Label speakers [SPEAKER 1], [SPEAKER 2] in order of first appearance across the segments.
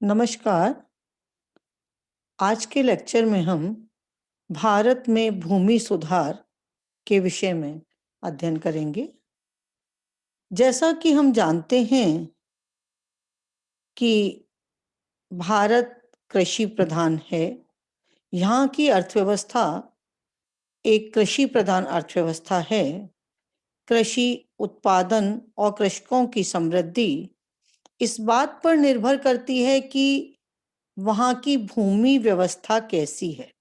[SPEAKER 1] नमस्कार। आज के लेक्चर में हम भारत में भूमि सुधार के विषय में अध्ययन करेंगे। जैसा कि हम जानते हैं कि भारत कृषि प्रधान है। यहाँ की अर्थव्यवस्था एक कृषि प्रधान अर्थव्यवस्था है। कृषि उत्पादन और कृषकों की समृद्धि इस बात पर निर्भर करती है कि वहाँ की भूमि व्यवस्था कैसी है।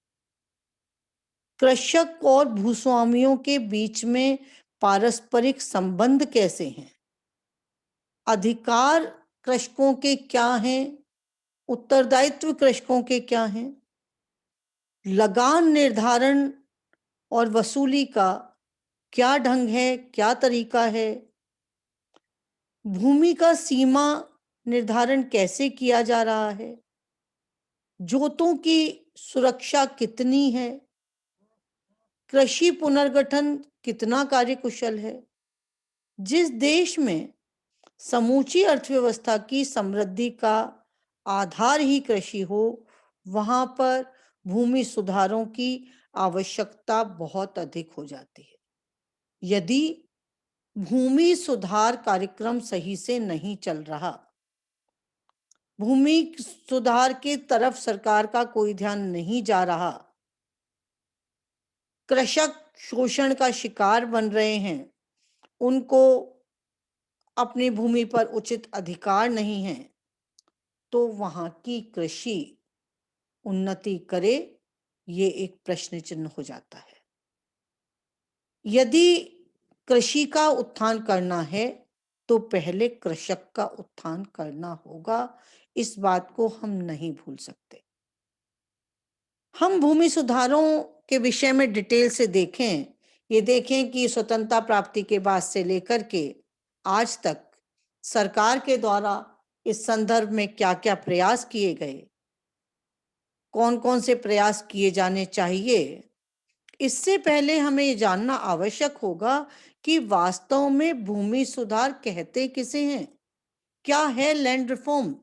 [SPEAKER 1] कृषक और भूस्वामियों के बीच में पारस्परिक संबंध कैसे हैं, अधिकार कृषकों के क्या हैं, उत्तरदायित्व कृषकों के क्या हैं, लगान निर्धारण और वसूली का क्या ढंग है, क्या तरीका है, भूमि का सीमा निर्धारण कैसे किया जा रहा है, जोतों की सुरक्षा कितनी है, कृषि पुनर्गठन कितना कार्यकुशल है। जिस देश में समूची अर्थव्यवस्था की समृद्धि का आधार ही कृषि हो, वहां पर भूमि सुधारों की आवश्यकता बहुत अधिक हो जाती है। यदि भूमि सुधार कार्यक्रम सही से नहीं चल रहा, भूमि सुधार की तरफ सरकार का कोई ध्यान नहीं जा रहा, कृषक शोषण का शिकार बन रहे हैं, उनको अपनी भूमि पर उचित अधिकार नहीं है, तो वहां की कृषि उन्नति करे, ये एक प्रश्न चिन्ह हो जाता है। यदि कृषि का उत्थान करना है तो पहले कृषक का उत्थान करना होगा। इस बात को हम नहीं भूल सकते। हम भूमि सुधारों के विषय में डिटेल से देखें, ये देखें कि स्वतंत्रता प्राप्ति के बाद से लेकर के आज तक सरकार के द्वारा इस संदर्भ में क्या क्या प्रयास किए गए, कौन कौन से प्रयास किए जाने चाहिए। इससे पहले हमें ये जानना आवश्यक होगा कि वास्तव में भूमि सुधार कहते किसे हैं, क्या है लैंड रिफॉर्म,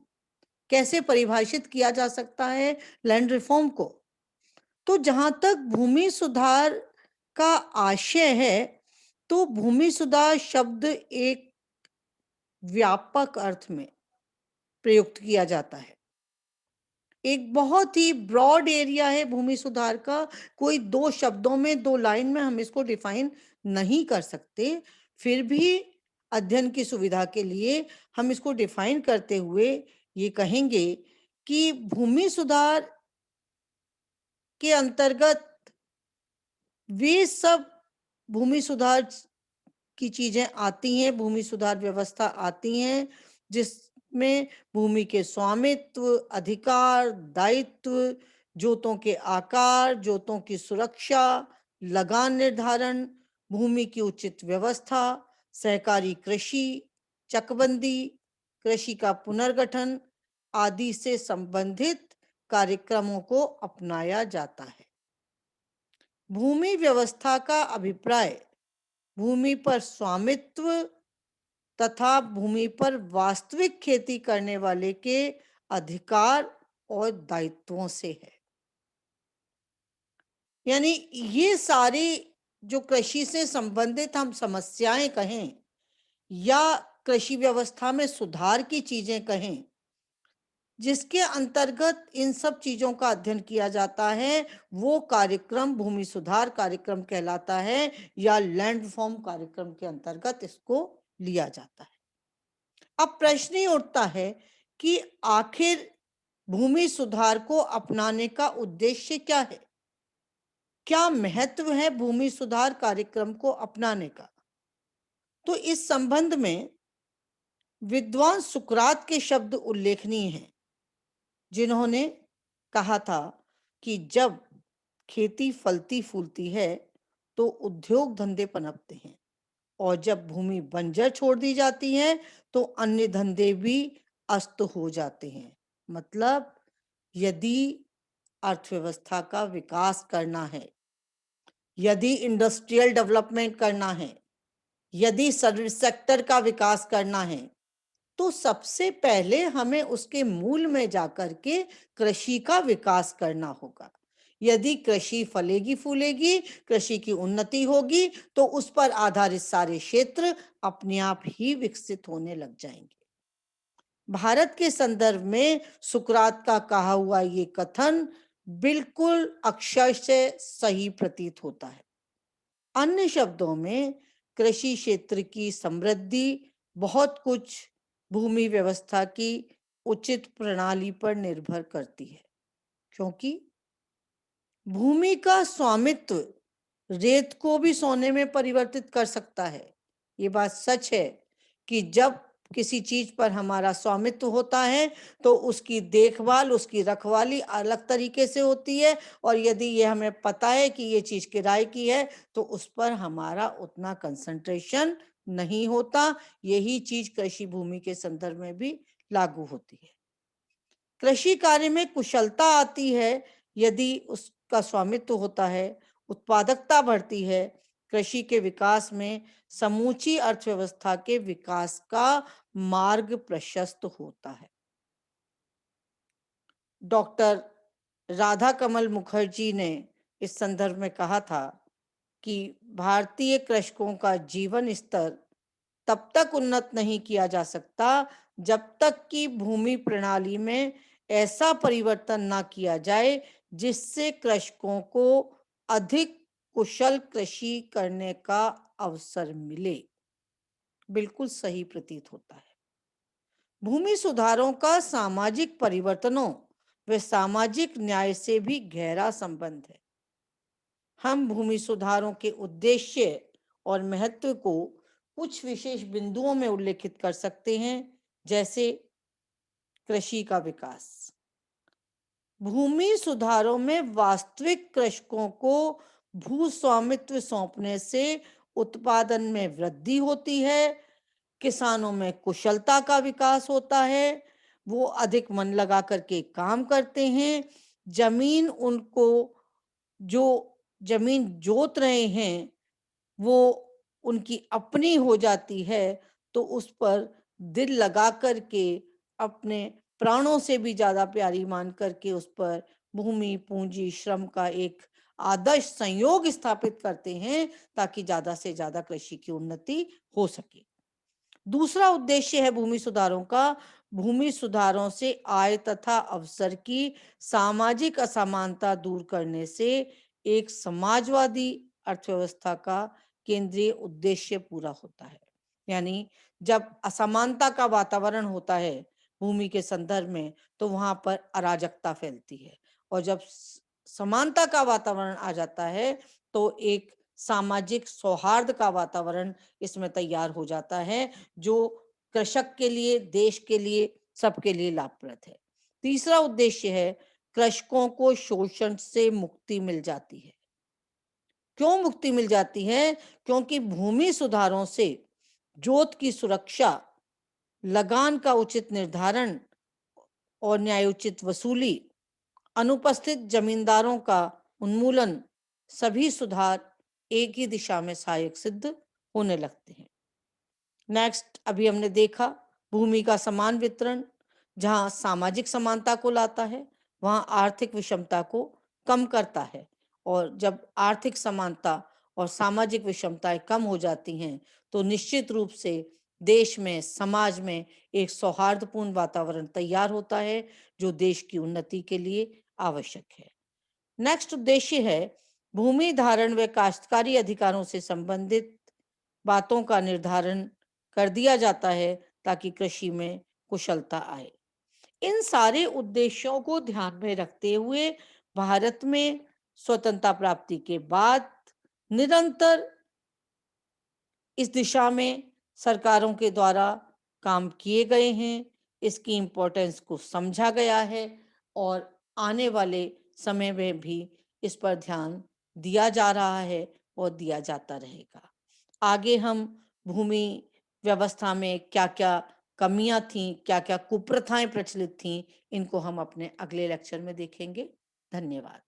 [SPEAKER 1] कैसे परिभाषित किया जा सकता है लैंड रिफॉर्म को। तो जहां तक भूमि सुधार का आशय है, तो भूमि सुधार शब्द एक व्यापक अर्थ में प्रयुक्त किया जाता है। एक बहुत ही ब्रॉड एरिया है भूमि सुधार का। कोई दो शब्दों में, दो लाइन में हम इसको डिफाइन नहीं कर सकते। फिर भी अध्ययन की सुविधा के लिए हम इसको डिफाइन करते हुए ये कहेंगे कि भूमि सुधार के अंतर्गत वे सब भूमि सुधार की चीजें आती हैं, भूमि सुधार व्यवस्था आती हैं, जिसमें भूमि के स्वामित्व, अधिकार, दायित्व, जोतों के आकार, जोतों की सुरक्षा, लगान निर्धारण, भूमि की उचित व्यवस्था, सहकारी कृषि, चकबंदी, कृषि का पुनर्गठन आदि से संबंधित कार्यक्रमों को अपनाया जाता है। भूमि व्यवस्था का अभिप्राय भूमि पर स्वामित्व तथा भूमि पर वास्तविक खेती करने वाले के अधिकार और दायित्वों से है। यानी ये सारी जो कृषि से संबंधित हम समस्याएं कहें या कृषि व्यवस्था में सुधार की चीजें कहें, जिसके अंतर्गत इन सब चीजों का अध्ययन किया जाता है, वो कार्यक्रम भूमि सुधार कार्यक्रम कहलाता है या लैंड रिफॉर्म कार्यक्रम के अंतर्गत इसको लिया जाता है। अब प्रश्न ही उठता है कि आखिर भूमि सुधार को अपनाने का उद्देश्य क्या है, क्या महत्व है भूमि सुधार कार्यक्रम को अपनाने का। तो इस संबंध में विद्वान सुकरात के शब्द उल्लेखनीय हैं, जिन्होंने कहा था कि जब खेती फलती फूलती है तो उद्योग धंधे पनपते हैं, और जब भूमि बंजर छोड़ दी जाती है तो अन्य धंधे भी अस्त हो जाते हैं। मतलब यदि अर्थव्यवस्था का विकास करना है, यदि इंडस्ट्रियल डेवलपमेंट करना है, यदि सर्विस सेक्टर का विकास करना है, तो सबसे पहले हमें उसके मूल में जाकर के कृषि का विकास करना होगा। यदि कृषि फलेगी फूलेगी, कृषि की उन्नति होगी, तो उस पर आधारित सारे क्षेत्र अपने आप ही विकसित होने लग जाएंगे। भारत के संदर्भ में सुकरात का कहा हुआ ये कथन बिल्कुल अक्षरशः सही प्रतीत होता है। अन्य शब्दों में कृषि क्षेत्र की समृद्धि बहुत कुछ भूमि व्यवस्था की उचित प्रणाली पर निर्भर करती है, क्योंकि भूमि का स्वामित्व रेत को भी सोने में परिवर्तित कर सकता है। ये बात सच है कि जब किसी चीज पर हमारा स्वामित्व होता है तो उसकी देखभाल, उसकी रखवाली अलग तरीके से होती है, और यदि ये हमें पता है कि ये चीज किराए की है तो उस पर हमारा उतना कंसंट्रेशन नहीं होता। यही चीज कृषि भूमि के संदर्भ में भी लागू होती है। कृषि कार्य में कुशलता आती है यदि उसका स्वामित्व होता है, उत्पादकता बढ़ती है, कृषि के विकास में समूची अर्थव्यवस्था के विकास का मार्ग प्रशस्त होता है। डॉक्टर राधा कमल मुखर्जी ने इस संदर्भ में कहा था कि भारतीय कृषकों का जीवन स्तर तब तक उन्नत नहीं किया जा सकता जब तक कि भूमि प्रणाली में ऐसा परिवर्तन ना किया जाए जिससे कृषकों को अधिक कुशल कृषि करने का अवसर मिले। बिल्कुल सही प्रतीत होता है। भूमि सुधारों का सामाजिक परिवर्तनों व सामाजिक न्याय से भी गहरा संबंध है। हम भूमि सुधारों के उद्देश्य और महत्व को कुछ विशेष बिंदुओं में उल्लेखित कर सकते हैं, जैसे कृषि का विकास। भूमि सुधारों में वास्तविक कृषकों को भू स्वामित्व सौंपने से उत्पादन में वृद्धि होती है, किसानों में कुशलता का विकास होता है, वो अधिक मन लगा करके काम करते हैं, जमीन उनको जो जमीन जोत रहे हैं वो उनकी अपनी हो जाती है, तो उस पर दिल लगा करके अपने प्राणों से भी ज्यादा प्यारी मान करके उस पर भूमि पूंजी श्रम का एक आदर्श संयोग स्थापित करते हैं ताकि ज्यादा से ज्यादा कृषि की उन्नति हो सके। दूसरा उद्देश्य है भूमि सुधारों का, भूमि सुधारों से आय तथा अवसर की सामाजिक असमानता दूर करने से एक समाजवादी अर्थव्यवस्था का केंद्रीय उद्देश्य पूरा होता है। यानी जब असमानता का वातावरण होता है भूमि के संदर्भ में तो वहां पर अराजकता फैलती है, और जब समानता का वातावरण आ जाता है तो एक सामाजिक सौहार्द का वातावरण इसमें तैयार हो जाता है जो कृषक के लिए, देश के लिए, सबके लिए लाभप्रद है। तीसरा उद्देश्य है कृषकों को शोषण से मुक्ति मिल जाती है। क्यों मुक्ति मिल जाती है? क्योंकि भूमि सुधारों से जोत की सुरक्षा, लगान का उचित निर्धारण और न्यायोचित वसूली, अनुपस्थित जमींदारों का उन्मूलन, सभी सुधार एक ही दिशा में सहायक सिद्ध होने लगते हैं। नेक्स्ट, अभी हमने देखा भूमि का समान वितरण, जहां सामाजिक समानता को लाता है वहां आर्थिक विषमता को कम करता है, और जब आर्थिक समानता और सामाजिक विषमताएं कम हो जाती हैं तो निश्चित रूप से देश में, समाज में एक सौहार्दपूर्ण वातावरण तैयार होता है जो देश की उन्नति के लिए आवश्यक है। नेक्स्ट उद्देश्य है भूमि धारण व काश्तकारी अधिकारों से संबंधित बातों का निर्धारण कर दिया जाता है ताकि कृषि में कुशलता आए। इन सारे उद्देश्यों को ध्यान में रखते हुए भारत में स्वतंत्रता प्राप्ति के बाद निरंतर इस दिशा में सरकारों के द्वारा काम किए गए हैं, इसकी इम्पोर्टेंस को समझा गया है, और आने वाले समय में भी इस पर ध्यान दिया जा रहा है और दिया जाता रहेगा। आगे हम भूमि व्यवस्था में क्या क्या कमियां थीं, क्या क्या कुप्रथाएं प्रचलित थीं, इनको हम अपने अगले लेक्चर में देखेंगे। धन्यवाद।